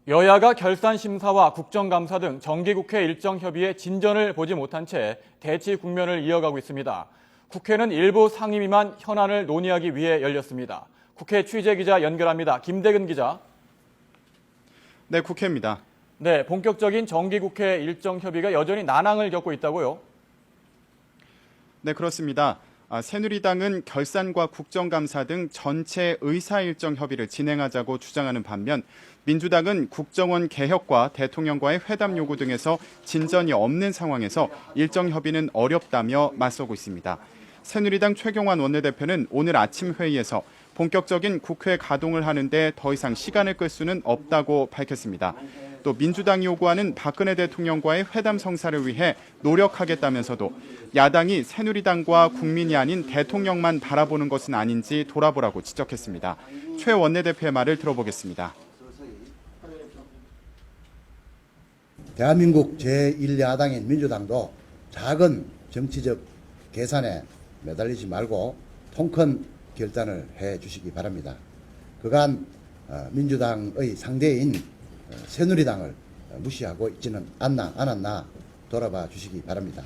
여야가 결산심사와 국정감사 등 정기국회 일정 협의에 진전을 보지 못한 채 대치 국면을 이어가고 있습니다. 국회는 일부 상임위만 현안을 논의하기 위해 열렸습니다. 국회 취재기자 연결합니다. 김대근 기자. 네, 국회입니다. 네, 본격적인 정기국회 일정 협의가 여전히 난항을 겪고 있다고요? 네, 그렇습니다. 새누리당은 결산과 국정감사 등 전체 의사일정 협의를 진행하자고 주장하는 반면 민주당은 국정원 개혁과 대통령과의 회담 요구 등에서 진전이 없는 상황에서 일정 협의는 어렵다며 맞서고 있습니다. 새누리당 최경환 원내대표는 오늘 아침 회의에서 본격적인 국회 가동을 하는데 더 이상 시간을 끌 수는 없다고 밝혔습니다. 또 민주당이 요구하는 박근혜 대통령과의 회담 성사를 위해 노력하겠다면서도 야당이 새누리당과 국민이 아닌 대통령만 바라보는 것은 아닌지 돌아보라고 지적했습니다. 최 원내대표의 말을 들어보겠습니다. 대한민국 제1야당인 민주당도 작은 정치적 계산에 매달리지 말고 통큰 결단을 해주시기 바랍니다. 그간 민주당의 상대인 새누리당을 무시하고 있지는 않았나 돌아봐 주시기 바랍니다.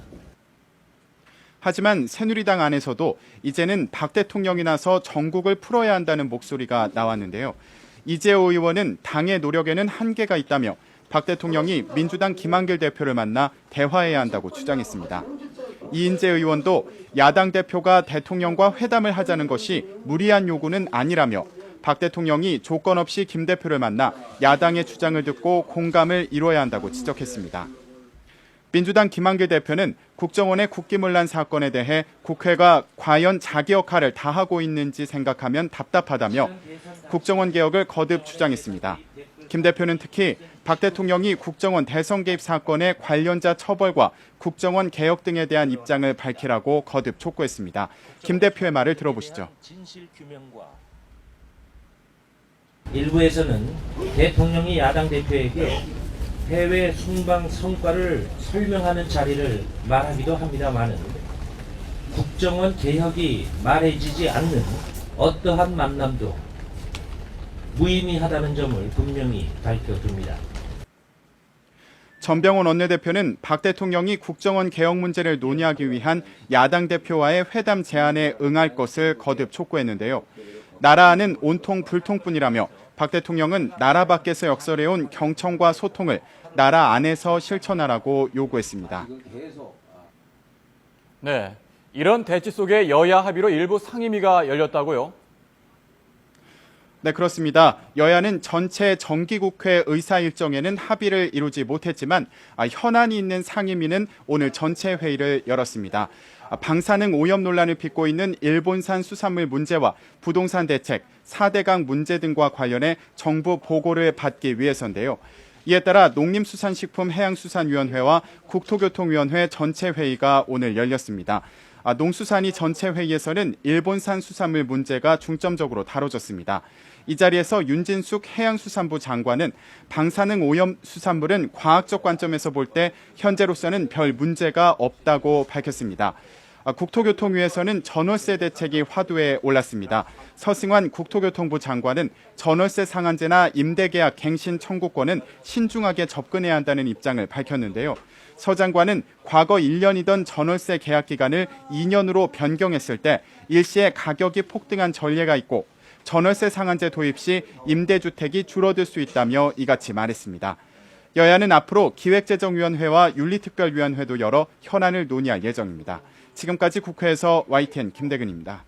하지만 새누리당 안에서도 이제는 박 대통령이 나서 전국을 풀어야 한다는 목소리가 나왔는데요. 이재호 의원은 당의 노력에는 한계가 있다며 박 대통령이 민주당 김한길 대표를 만나 대화해야 한다고 주장했습니다. 이인재 의원도 야당 대표가 대통령과 회담을 하자는 것이 무리한 요구는 아니라며 박 대통령이 조건 없이 김 대표를 만나 야당의 주장을 듣고 공감을 이뤄야 한다고 지적했습니다. 민주당 김한길 대표는 국정원의 국기문란 사건에 대해 국회가 과연 자기 역할을 다하고 있는지 생각하면 답답하다며 국정원 개혁을 거듭 주장했습니다. 김 대표는 특히 박 대통령이 국정원 대선 개입 사건의 관련자 처벌과 국정원 개혁 등에 대한 입장을 밝히라고 거듭 촉구했습니다. 김 대표의 말을 들어보시죠. 일부에서는 대통령이 야당 대표에게 해외 순방 성과를 설명하는 자리를 말하기도 합니다마는 국정원 개혁이 말해지지 않는 어떠한 만남도 무의미하다는 점을 분명히 밝혀둡니다. 전병헌 원내대표는 박 대통령이 국정원 개혁 문제를 논의하기 위한 야당 대표와의 회담 제안에 응할 것을 거듭 촉구했는데요. 나라 안은 온통 불통뿐이라며 박 대통령은 나라 밖에서 역설해온 경청과 소통을 나라 안에서 실천하라고 요구했습니다. 네, 이런 대치 속에 여야 합의로 일부 상임위가 열렸다고요? 네, 그렇습니다. 여야는 전체 정기국회 의사 일정에는 합의를 이루지 못했지만 현안이 있는 상임위는 오늘 전체 회의를 열었습니다. 방사능 오염 논란을 빚고 있는 일본산 수산물 문제와 부동산 대책, 4대강 문제 등과 관련해 정부 보고를 받기 위해서인데요. 이에 따라 농림수산식품해양수산위원회와 국토교통위원회 전체 회의가 오늘 열렸습니다. 농수산위 전체 회의에서는 일본산 수산물 문제가 중점적으로 다뤄졌습니다. 이 자리에서 윤진숙 해양수산부 장관은 방사능 오염 수산물은 과학적 관점에서 볼 때 현재로서는 별 문제가 없다고 밝혔습니다. 국토교통위에서는 전월세 대책이 화두에 올랐습니다. 서승환 국토교통부 장관은 전월세 상한제나 임대계약 갱신 청구권은 신중하게 접근해야 한다는 입장을 밝혔는데요. 서 장관은 과거 1년이던 전월세 계약 기간을 2년으로 변경했을 때 일시에 가격이 폭등한 전례가 있고 전월세 상한제 도입 시 임대주택이 줄어들 수 있다며 이같이 말했습니다. 여야는 앞으로 기획재정위원회와 윤리특별위원회도 열어 현안을 논의할 예정입니다. 지금까지 국회에서 YTN 김대근입니다.